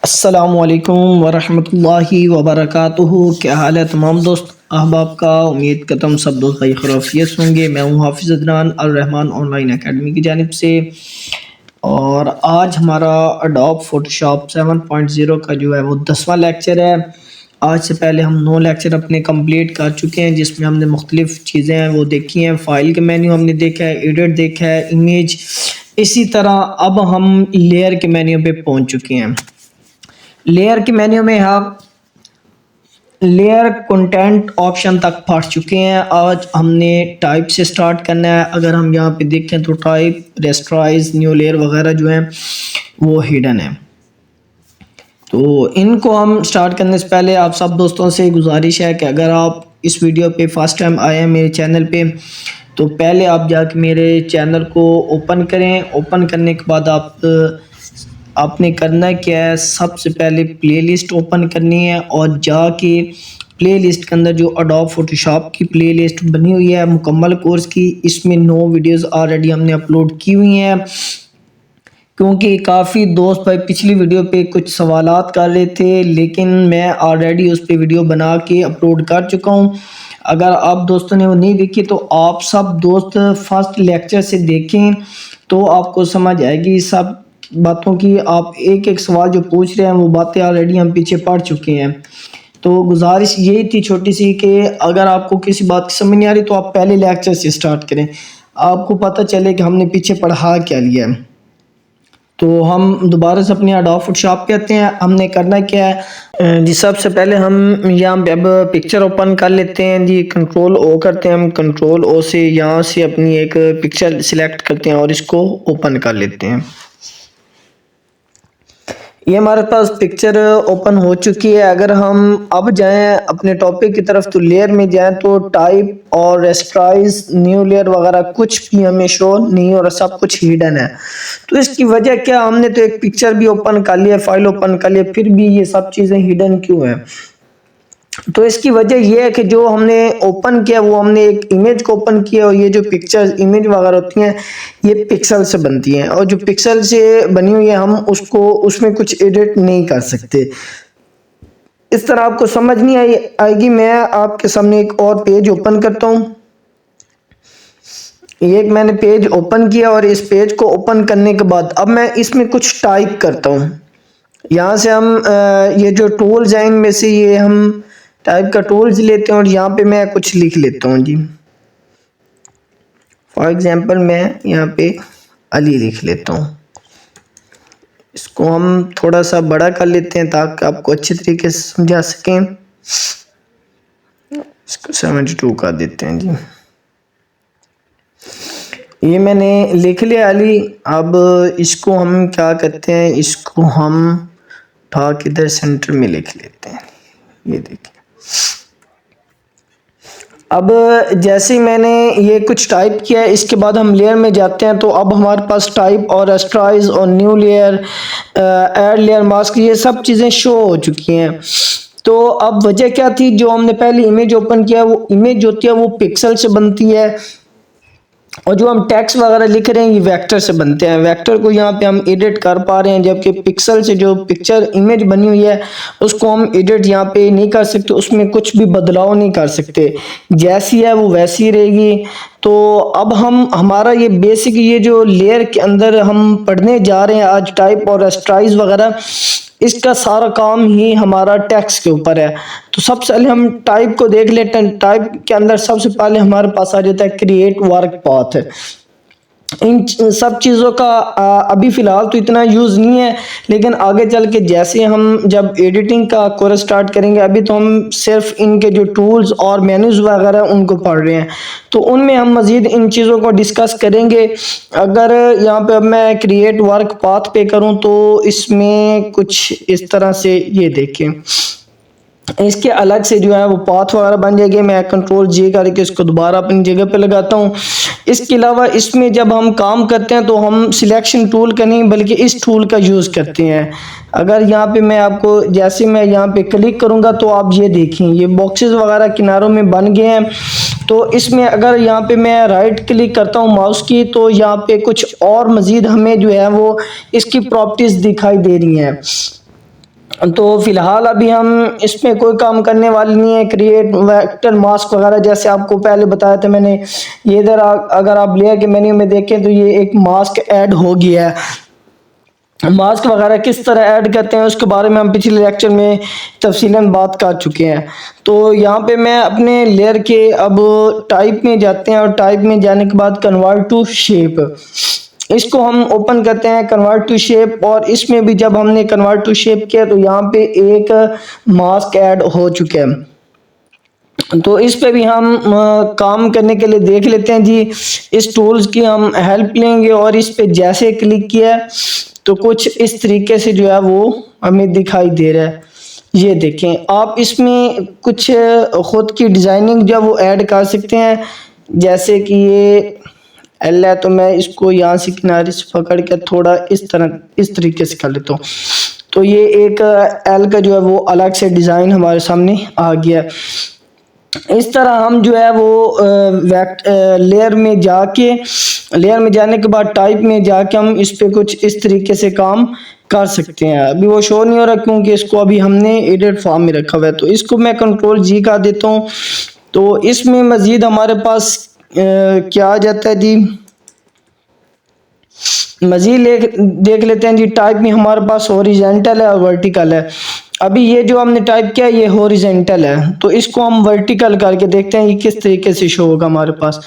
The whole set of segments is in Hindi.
अस्सलामुअलैकुम वरहमतुल्लाहि वबरकातुहू। क्या हाल है तमाम दोस्त अहबाब का। उम्मीद करता हूँ सब दोस्त खैर खैरियत होंगे। मैं हूँ हाफिज़ अदनान अल रहमान ऑनलाइन एकेडमी की जानिब से। और आज हमारा अडोब फोटोशॉप 7.0 का जो है वो 10वां लेक्चर है। आज से पहले हम 9 लेक्चर अपने कंप्लीट कर चुके हैं, जिसमें हमने मुख्तलिफ चीज़ें हैं वो देखी हैं। फ़ाइल के मेन्यू हमने देखा है, एडिट देखा है, इमेज। इसी तरह अब हम लेयर के मेन्यू पे पहुंच चुके हैं। लेयर के मेन्यू में हम लेयर कंटेंट ऑप्शन तक पहुंच चुके हैं। आज हमने टाइप से स्टार्ट करना है। अगर हम यहाँ पे देखें तो टाइप, रेस्टराइज, न्यू लेयर वगैरह जो है वो हिडन है। तो इनको हम स्टार्ट करने से पहले आप सब दोस्तों से गुजारिश है कि अगर आप इस वीडियो पे फर्स्ट टाइम आए हैं मेरे चैनल पे, तो पहले आप जाके मेरे चैनल को ओपन करें। ओपन करने के बाद आपने करना क्या है, सबसे पहले प्लेलिस्ट ओपन करनी है और जाके प्लेलिस्ट के अंदर जो अडोब फोटोशॉप की प्लेलिस्ट बनी हुई है मुकम्मल कोर्स की, इसमें 9 वीडियोस ऑलरेडी हमने अपलोड की हुई हैं। क्योंकि काफ़ी दोस्त भाई पिछली वीडियो पे कुछ सवालात कर रहे थे, लेकिन मैं ऑलरेडी उस पर वीडियो बना के अपलोड कर चुका हूँ। अगर आप दोस्तों ने वो नहीं देखी तो आप सब दोस्त फर्स्ट लेक्चर से देखें तो आपको समझ आएगी सब बातों की। आप एक एक सवाल जो पूछ रहे हैं वो बातें ऑलरेडी हम पीछे पढ़ चुके हैं। तो गुजारिश यही थी छोटी सी कि अगर आपको किसी बात की समझ नहीं आ रही तो आप पहले लेक्चर से स्टार्ट करें, आपको पता चले कि हमने पीछे पढ़ा क्या लिया है। तो हम दोबारा से अपने अडोब फोटोशॉप पे आते हैं। हमने करना क्या है जी, सबसे पहले हम यहाँ पे अब पिक्चर ओपन कर लेते हैं जी। कंट्रोल ओ करते हैं, हम कंट्रोल ओ से यहाँ से अपनी एक पिक्चर सिलेक्ट करते हैं और इसको ओपन कर लेते हैं। ये हमारे पास पिक्चर ओपन हो चुकी है। अगर हम अब जाएं अपने टॉपिक की तरफ तो लेयर में जाएं तो टाइप और रेस्टराइज, न्यू लेयर वगैरह कुछ भी हमें शो नहीं हो रहा, सब कुछ हिडन है। तो इसकी वजह क्या, हमने तो एक पिक्चर भी ओपन कर लिया, फाइल ओपन कर लिया, फिर भी ये सब चीज़ें हिडन क्यों है। तो इसकी वजह यह है कि जो हमने ओपन किया वो हमने एक इमेज को ओपन किया, और ये जो पिक्चर इमेज वगैरह होती हैं ये पिक्सल से बनती हैं, और जो पिक्सल से बनी हुई है हम उसको उसमें कुछ एडिट नहीं कर सकते। इस तरह आपको समझ नहीं आएगी। मैं आपके सामने एक और पेज ओपन करता हूँ। एक मैंने पेज ओपन किया और इस पेज को ओपन करने के बाद अब मैं इसमें कुछ टाइप करता हूँ। यहाँ से हम ये जो टूल्स हैं इनमें से ये हम टाइप का टूल्स लेते हैं और यहाँ पे मैं कुछ लिख लेता हूँ जी। फॉर एग्जांपल मैं यहाँ पे अली लिख लेता हूँ। इसको हम थोड़ा सा बड़ा कर लेते हैं ताकि आपको अच्छे तरीके से समझा सकें। इसको 72 कर देते हैं जी। ये मैंने लिख लिया अली। अब इसको हम क्या करते हैं, इसको हम उठा के इधर सेंटर में लिख लेते हैं। ये देखिए, अब जैसे ही मैंने ये कुछ टाइप किया है इसके बाद हम लेयर में जाते हैं तो अब हमारे पास टाइप और रेस्टराइज और new layer, add layer mask, ये सब चीज़ें शो हो चुकी हैं। तो अब वजह क्या थी, जो हमने पहले इमेज ओपन किया वो इमेज होती है वो पिक्सल से बनती है, और जो हम टेक्स्ट वगैरह लिख रहे हैं ये वेक्टर से बनते हैं। वेक्टर को यहाँ पे हम एडिट कर पा रहे हैं, जबकि पिक्सल से जो पिक्चर इमेज बनी हुई है उसको हम एडिट यहाँ पे नहीं कर सकते, उसमें कुछ भी बदलाव नहीं कर सकते, जैसी है वो वैसी रहेगी। तो अब हम हमारा ये बेसिक ये जो लेयर के अंदर हम पढ़ने जा रहे हैं आज टाइप और रेस्टराइज वगैरह, इसका सारा काम ही हमारा टेक्स्ट के ऊपर है। तो सबसे पहले हम टाइप को देख लेते हैं। टाइप के अंदर सबसे पहले हमारे पास आ जाता है क्रिएट वर्क पाथ। इन सब चीज़ों का अभी फ़िलहाल तो इतना यूज़ नहीं है, लेकिन आगे चल के जैसे हम जब एडिटिंग का कोर्स स्टार्ट करेंगे, अभी तो हम सिर्फ इनके जो टूल्स और मेन्यूज़ वगैरह उनको पढ़ रहे हैं, तो उनमें हम मज़ीद इन चीज़ों को डिस्कस करेंगे। अगर यहाँ पे अब मैं क्रिएट वर्क पाथ पे करूँ तो इसमें कुछ इस तरह से ये देखें, इसके अलग से जो है वो पाथ वगैरह बन जाएगी। मैं कंट्रोल जी करके इसको दोबारा अपनी जगह पे लगाता हूँ। इसके अलावा इसमें जब हम काम करते हैं तो हम सिलेक्शन टूल का नहीं बल्कि इस टूल का यूज़ करते हैं। अगर यहाँ पे मैं आपको जैसे मैं यहाँ पे क्लिक करूँगा तो आप ये देखें ये बॉक्सेस वगैरह किनारों में बन गए हैं। तो इसमें अगर यहाँ पे मैं राइट क्लिक करता हूँ माउस की तो यहाँ पे कुछ और मज़ीद हमें जो है वो इसकी प्रॉपर्टीज़ दिखाई दे रही हैं। तो फिलहाल अभी हम इसमें कोई काम करने वाले नहीं है। क्रिएट वेक्टर मास्क वगैरह जैसे आपको पहले बताया था मैंने, ये इधर अगर आप लेयर के मेन्यू में देखें तो ये एक मास्क ऐड हो गया है। मास्क वगैरह किस तरह ऐड करते हैं उसके बारे में हम पिछले लेक्चर में तफसीलन बात कर चुके हैं। तो यहाँ पे मैं अपने लेयर के अब टाइप में जाते हैं और टाइप में जाने के बाद कन्वर्ट टू शेप, इसको हम ओपन करते हैं कन्वर्ट टू शेप। और इसमें भी जब हमने कन्वर्ट टू शेप किया तो यहाँ पे एक मास्क ऐड हो चुका है। तो इस पे भी हम काम करने के लिए देख लेते हैं जी। इस टूल्स की हम हेल्प लेंगे और इस पे जैसे क्लिक किया तो कुछ इस तरीके से जो है वो हमें दिखाई दे रहा है। ये देखें आप, इसमें कुछ खुद की डिजाइनिंग जो वो ऐड कर सकते हैं। जैसे कि ये एल है तो मैं इसको यहाँ से किनारे से पकड़ के थोड़ा इस तरीके से कर लेता हूँ। तो ये एक एल का जो है वो अलग से डिज़ाइन हमारे सामने आ गया। इस तरह हम जो है वो लेयर में जाने के बाद टाइप में जाके हम इस पे कुछ इस तरीके से काम कर सकते हैं। अभी वो शो नहीं हो रहा क्योंकि इसको अभी हमने एडिट फॉर्म में रखा हुआ है। तो इसको मैं कंट्रोल जी कर देता हूँ। तो इसमें मजीद हमारे पास क्या आ जाता है जी, मजीद देख लेते हैं जी। टाइप में हमारे पास हॉरिजॉन्टल है और वर्टिकल है। अभी ये जो हमने टाइप किया ये हॉरिजॉन्टल है, तो इसको हम वर्टिकल करके देखते हैं ये किस तरीके से शो होगा हमारे पास।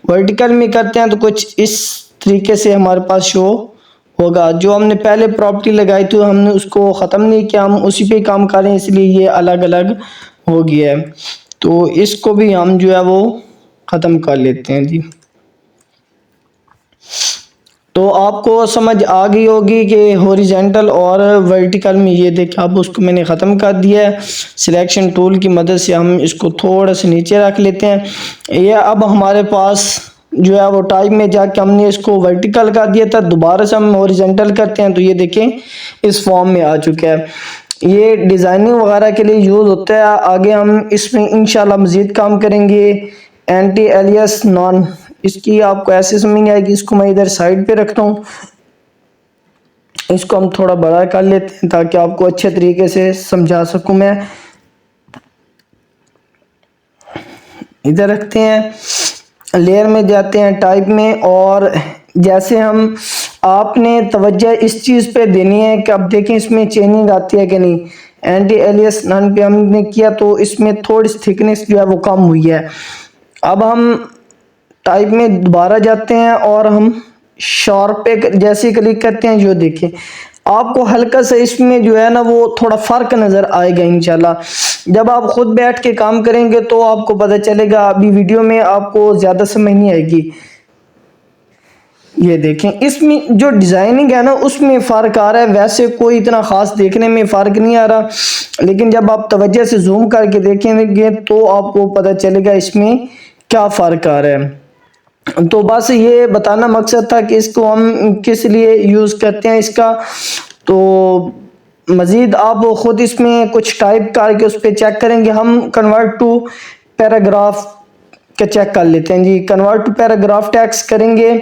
वर्टिकल में करते हैं तो कुछ इस तरीके से हमारे पास शो होगा। जो हमने पहले प्रॉपर्टी लगाई थी हमने उसको ख़त्म नहीं किया, हम उसी पे काम कर रहे हैं इसलिए ये अलग अलग हो गया है। तो इसको भी हम जो है वो ख़त्म कर लेते हैं जी। तो आपको समझ आ गई होगी कि हॉरिजॉन्टल और वर्टिकल में, ये देखिए अब उसको मैंने ख़त्म कर दिया है। सिलेक्शन टूल की मदद से हम इसको थोड़ा सा नीचे रख लेते हैं। ये अब हमारे पास जो है वो टाइप में जाके हमने इसको वर्टिकल कर दिया था, दोबारा से हम हॉरिजॉन्टल करते हैं तो ये देखें इस फॉर्म में आ चुका है। ये डिज़ाइनिंग वगैरह के लिए यूज़ होता है। आगे हम इसमें इंशाल्लाह मज़ीद काम करेंगे। एंटी एलियस नॉन, इसकी आपको ऐसे समझ नहीं आएगी, इसको मैं इधर साइड पे रखता हूँ। इसको हम थोड़ा बड़ा कर लेते हैं ताकि आपको अच्छे तरीके से समझा सकूं मैं। इधर रखते हैं, लेयर में जाते हैं टाइप में, और जैसे हम आपने तवज्जो इस चीज़ पे देनी है कि अब देखें इसमें चेंजिंग आती है कि नहीं। एंटी एलियस नन पे हमने किया तो इसमें थोड़ी सी थिकनेस जो है वो कम हुई है। अब हम टाइप में दोबारा जाते हैं और हम शार्प पे जैसे क्लिक करते हैं, जो देखें आपको हल्का सा इसमें जो है ना वो थोड़ा फर्क नज़र आएगा इंशाल्लाह। जब आप खुद बैठ के काम करेंगे तो आपको पता चलेगा, अभी वीडियो में आपको ज़्यादा समझ नहीं आएगी। ये देखें इसमें जो डिज़ाइनिंग है ना उसमें फ़र्क आ रहा है, वैसे कोई इतना ख़ास देखने में फ़र्क नहीं आ रहा, लेकिन जब आप तवज्जो से जूम करके देखेंगे तो आपको पता चलेगा इसमें क्या फ़र्क आ रहा है। तो बस ये बताना मकसद था कि इसको हम किस लिए यूज़ करते हैं इसका। तो मज़ीद आप ख़ुद इसमें कुछ टाइप करके उस पर चेक करेंगे। हम कन्वर्ट टू पैराग्राफ का चेक कर लेते हैं जी। कन्वर्ट टू पैराग्राफ टेक्स्ट करेंगे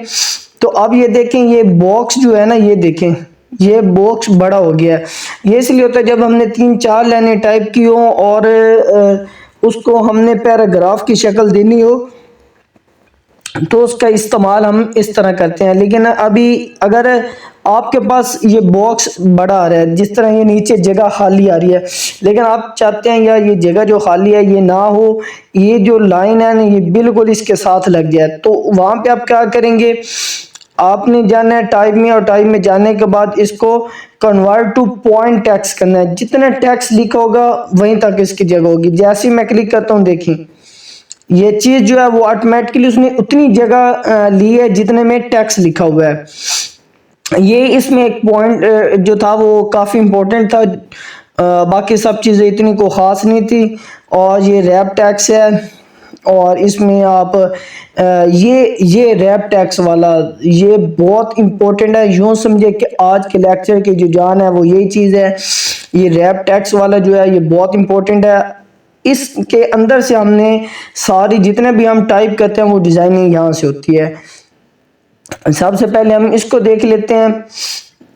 तो अब ये देखें ये बॉक्स जो है ना, ये देखें ये बॉक्स बड़ा हो गया है। ये इसलिए होता है जब हमने 3-4 लाइनें टाइप की हो और उसको हमने पैराग्राफ की शक्ल देनी हो तो उसका इस्तेमाल हम इस तरह करते हैं। लेकिन अभी अगर आपके पास ये बॉक्स बड़ा आ रहा है, जिस तरह ये नीचे जगह खाली आ रही है, लेकिन आप चाहते हैं यार ये जगह जो खाली है ये ना हो, ये जो लाइन है ना ये बिल्कुल इसके साथ लग जाए, तो वहाँ पे आप क्या करेंगे, आपने जाना है टाइप में, और टाइप में जाने के बाद इसको कन्वर्ट टू पॉइंट टेक्स्ट करना है। जितना टेक्स्ट लिखा होगा वहीं तक इसकी जगह होगी। जैसे मैं क्लिक करता हूँ देखिए ये चीज जो है वो ऑटोमेटिकली उसने उतनी जगह ली है जितने में टेक्स्ट लिखा हुआ है। ये इसमें एक पॉइंट जो था वो काफ़ी इम्पोर्टेंट था, बाकी सब चीज़ें इतनी को ख़ास नहीं थी। और ये रैप टैक्स है, और इसमें आप ये रैप टैक्स वाला ये बहुत इम्पोर्टेंट है। यूँ समझे कि आज के लेक्चर की जो जान है वो यही चीज़ है। ये रैप टैक्स वाला जो है ये बहुत इम्पोर्टेंट है। इसके अंदर से हमने सारी जितने भी हम टाइप करते हैं वो डिज़ाइनिंग यहाँ से होती है। सबसे पहले हम इसको देख लेते हैं।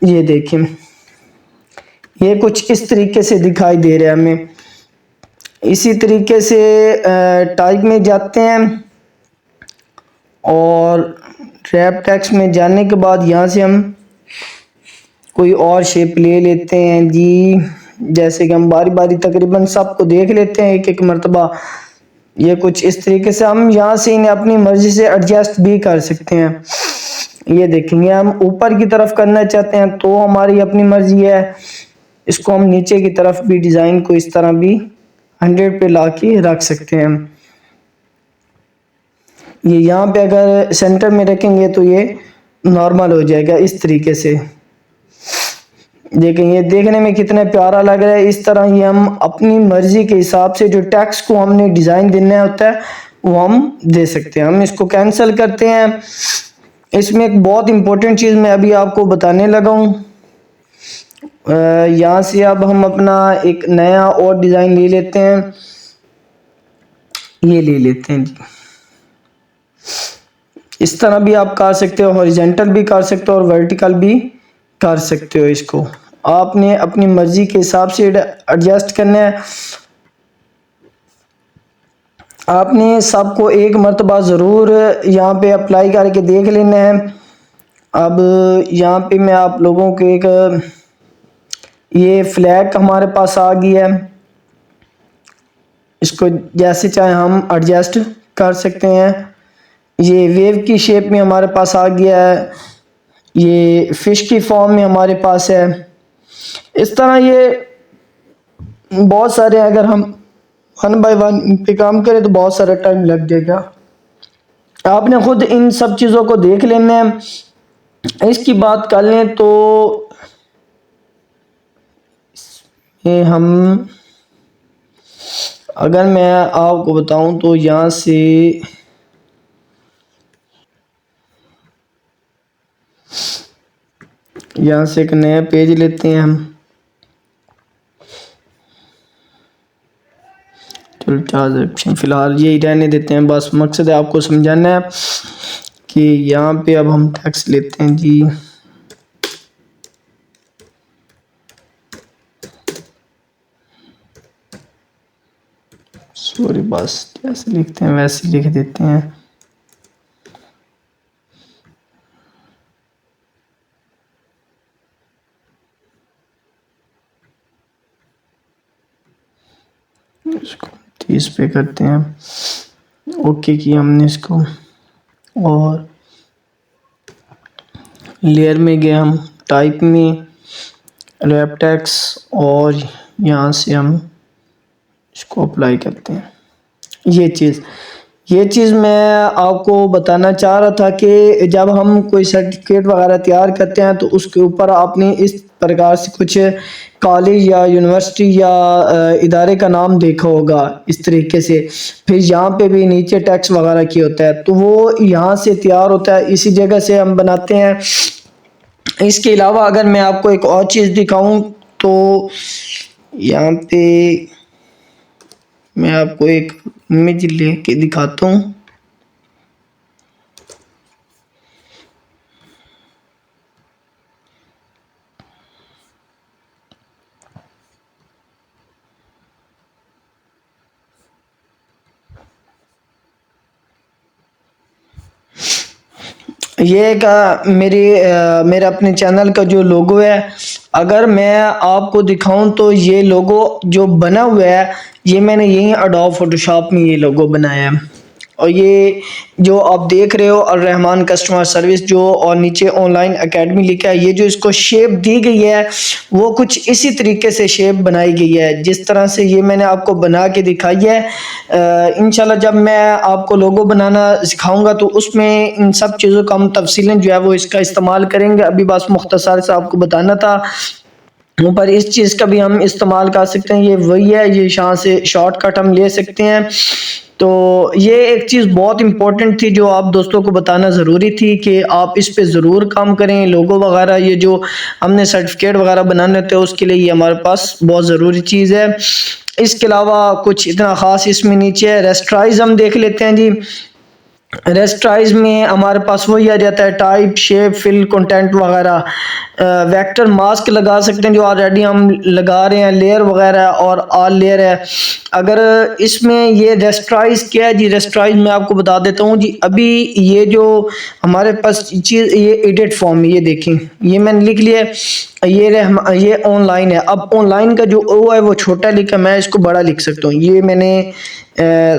ये देखें ये कुछ इस तरीके से दिखाई दे रहा है हमें। इसी तरीके से टाइप में जाते हैं और रैप टेक्स्ट में जाने के बाद यहाँ से हम कोई और शेप ले लेते हैं जी। जैसे कि हम बारी बारी तकरीबन सबको देख लेते हैं एक एक मरतबा। ये कुछ इस तरीके से हम यहाँ से इन्हें अपनी मर्जी से एडजस्ट भी कर सकते हैं। ये देखेंगे हम ऊपर की तरफ करना चाहते हैं तो हमारी अपनी मर्जी है। इसको हम नीचे की तरफ भी डिज़ाइन को इस तरह भी 100 पे ला के रख सकते हैं। ये यहाँ पे अगर सेंटर में रखेंगे तो ये नॉर्मल हो जाएगा इस तरीके से। देखें ये देखने में कितना प्यारा लग रहा है। इस तरह ये हम अपनी मर्जी के हिसाब से जो टेक्स्ट को हमने डिज़ाइन देना होता है वो हम दे सकते हैं। हम इसको कैंसिल करते हैं। इसमें एक बहुत इंपॉर्टेंट चीज़ मैं अभी आपको बताने लगा हूँ। यहाँ से अब हम अपना एक नया और डिज़ाइन ले लेते हैं। ये ले लेते हैं जी। इस तरह भी आप कर सकते हो, हॉरिजॉन्टल भी कर सकते हो और वर्टिकल भी कर सकते हो। इसको आपने अपनी मर्जी के हिसाब से एडजस्ट करना है। आपने सबको एक मरतबा ज़रूर यहाँ पे अप्लाई करके देख लेना है। अब यहाँ पे मैं आप लोगों को एक ये फ्लैग हमारे पास आ गया है। इसको जैसे चाहे हम एडजस्ट कर सकते हैं। ये वेव की शेप में हमारे पास आ गया है। ये फिश की फॉर्म में हमारे पास है। इस तरह ये बहुत सारे, अगर हम 1 बाय 1 पे काम करें तो बहुत सारा टाइम लग जाएगा। आपने खुद इन सब चीज़ों को देख लेना है। इसकी बात कर लें तो ये हम, अगर मैं आपको बताऊं तो यहाँ से एक नया पेज लेते हैं हम। चलो ट्रांजैक्शन फिलहाल यही रहने देते हैं। बस मकसद है आपको समझाना है कि यहाँ पे अब हम टैक्स लेते हैं जी। सॉरी, बस जैसे लिखते हैं वैसे लिख देते हैं। इसको 30 पे करते हैं। ओके किया हमने इसको और लेयर में गए हम, टाइप में रैप टेक्स्ट और यहाँ से हम इसको अप्लाई करते हैं। ये चीज़ मैं आपको बताना चाह रहा था कि जब हम कोई सर्टिफिकेट वगैरह तैयार करते हैं तो उसके ऊपर आपने इस प्रकार से कुछ कॉलेज या यूनिवर्सिटी या इदारे का नाम देखा होगा इस तरीके से। फिर यहाँ पे भी नीचे टैक्स वगैरह की होता है तो वो यहाँ से तैयार होता है, इसी जगह से हम बनाते हैं। इसके अलावा अगर मैं आपको एक और चीज़ दिखाऊं तो यहाँ पे मैं आपको एक इमेज लेके दिखाता हूँ। ये एक मेरे अपने चैनल का जो लोगो है, अगर मैं आपको दिखाऊं तो ये लोगो जो बना हुआ है ये मैंने यहीं एडोब फोटोशॉप में ये लोगो बनाया है। और ये जो आप देख रहे हो अल रहमान कस्टमर सर्विस जो और नीचे ऑनलाइन एकेडमी लिखा है, ये जो इसको शेप दी गई है वो कुछ इसी तरीके से शेप बनाई गई है जिस तरह से ये मैंने आपको बना के दिखाई है। इंशाल्लाह जब मैं आपको लोगो बनाना सिखाऊंगा तो उसमें इन सब चीज़ों का हम तफसीलन जो है वो इसका इस्तेमाल करेंगे। अभी बस मुख्तसर से आपको बताना था। पर इस चीज़ का भी हम इस्तेमाल कर सकते हैं। ये वही है, ये यहाँ से शॉर्टकट हम ले सकते हैं। तो ये एक चीज़ बहुत इम्पोर्टेंट थी जो आप दोस्तों को बताना ज़रूरी थी कि आप इस पे ज़रूर काम करें। लोगो वगैरह ये जो हमने सर्टिफिकेट वगैरह बनाने होते हैं उसके लिए ये हमारे पास बहुत ज़रूरी चीज़ है। इसके अलावा कुछ इतना ख़ास इसमें नीचे है। रेस्टराइज हम देख लेते हैं जी। रेस्ट्राइज में हमारे पास वही आ जाता है, टाइप, शेप, फिल, कंटेंट वगैरह। वेक्टर मास्क लगा सकते हैं जो ऑलरेडी हम लगा रहे हैं, लेयर वगैरह, और ऑल लेयर है। अगर इसमें ये रेस्ट्राइज क्या है जी, रेस्ट्राइज मैं आपको बता देता हूँ जी। अभी ये जो हमारे पास चीज़, ये एडिट फॉर्म, ये देखें, ये मैंने लिख लिया है, ये ऑनलाइन है। अब ऑनलाइन का जो ओ है वो छोटा लिखा, मैं इसको बड़ा लिख सकता हूँ। ये मैंने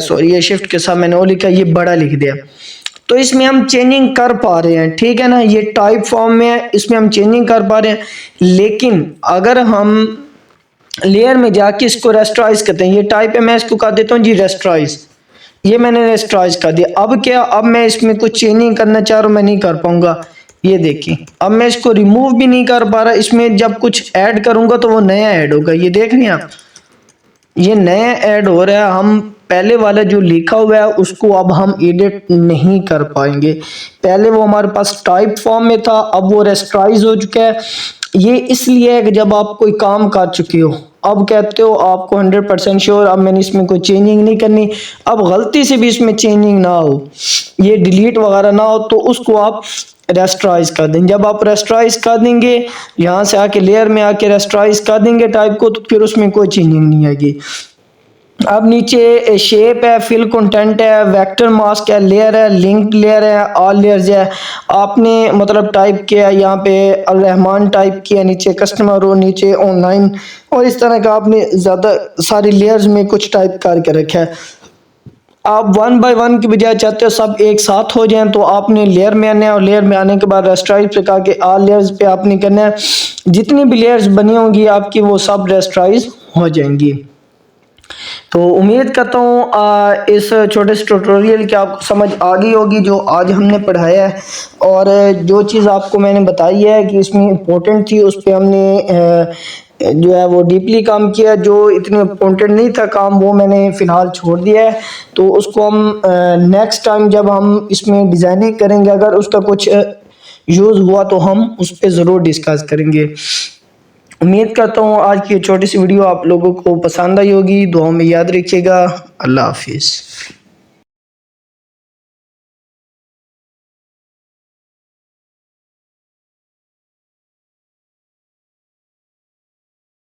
सॉरी, ये शिफ्ट के साथ मैंने वो लिखा, ये बड़ा लिख दिया। तो इसमें हम चेंजिंग कर पा रहे हैं, ठीक है ना। ये टाइप फॉर्म में है, इसमें हम चेंजिंग कर पा रहे हैं। लेकिन अगर हम लेयर में जाके इसको रेस्ट्राइज करते हैं, ये टाइप है, मैं इसको कर देता हूँ जी रेस्ट्राइज, ये मैंने रेस्ट्राइज कर दिया। अब क्या, अब मैं इसमें कुछ चेंजिंग करना चाह रहा हूँ, मैं नहीं कर पाऊंगा। ये देखिए, अब मैं इसको रिमूव भी नहीं कर पा रहा। इसमें जब कुछ ऐड करूंगा तो वो नया ऐड होगा, ये देख रहे हैं आप, ये नया ऐड हो रहा है। हम पहले वाला जो लिखा हुआ है उसको अब हम एडिट नहीं कर पाएंगे। पहले वो हमारे पास टाइप फॉर्म में था, अब वो रेस्ट्राइज हो चुका है। ये इसलिए है कि जब आप कोई काम कर चुके हो, अब कहते हो आपको 100% श्योर, अब मैंने इसमें कोई चेंजिंग नहीं करनी, अब गलती से भी इसमें चेंजिंग ना हो, ये डिलीट वगैरह ना हो, तो उसको आप रेस्ट्राइज कर देंगे। जब आप रेस्ट्राइज कर देंगे, यहाँ से आके लेयर में आके रेस्ट्राइज कर देंगे टाइप को, तो फिर उसमें कोई चेंजिंग नहीं आएगी। अब नीचे शेप है, फिल कंटेंट है, वेक्टर मास्क है, लेयर है, लिंक लेयर है, ऑल लेयर्स है। आपने मतलब टाइप किया यहाँ पे रहमान टाइप किया, नीचे कस्टमर हो, नीचे ऑनलाइन, और इस तरह का आपने ज़्यादा सारी लेयर्स में कुछ टाइप करके रखा है। आप वन बाय वन की बजाय चाहते हो सब एक साथ हो जाएं, तो आपने लेयर में आना है, और लेयर में आने के बाद रेस्ट्राइज पे के ऑल लेयर्स पे आपने करना है। जितनी भी लेयर्स बनी होंगी आपकी, वो सब रेस्ट्राइज हो जाएंगी। तो उम्मीद करता हूँ इस छोटे से ट्यूटोरियल की आपको समझ आ गई होगी जो आज हमने पढ़ाया है। और जो चीज़ आपको मैंने बताई है कि इसमें इम्पोर्टेंट थी, उस पर हमने जो है वो डीपली काम किया। जो इतने इम्पोर्टेंट नहीं था काम, वो मैंने फ़िलहाल छोड़ दिया है। तो उसको हम नेक्स्ट टाइम जब हम इसमें डिज़ाइनिंग करेंगे, अगर उसका कुछ यूज़ हुआ तो हम उस पर ज़रूर डिस्कस करेंगे। उम्मीद करता हूँ आज की छोटी सी वीडियो आप लोगों को पसंद आई होगी। दुआ में याद रखिएगा। अल्लाह हाफिज़।